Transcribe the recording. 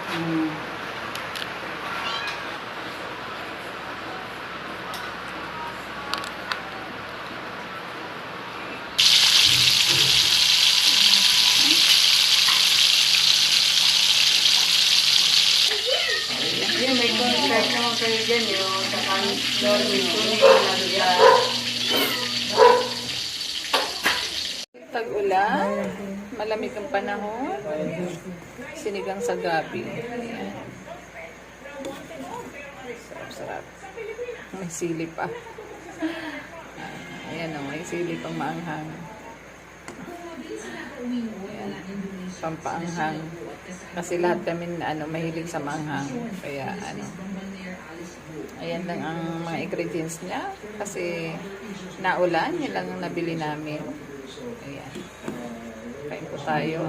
Hmm. Yan, may contract naman kayo dyan yung sa kantor, may tuning na Tag-ulan, malamig ang panahon, sinigang sa gabi. Ayan. Sarap-sarap. May sili pa. Ayan o, may sili pang maanghang. Ayan. Pampaanghang. Kasi lahat kami mahilig sa maanghang. Kaya ayan lang ang mga ingredients niya. Kasi naulan, yun lang ang nabili namin. Ayan. Kain po tayo.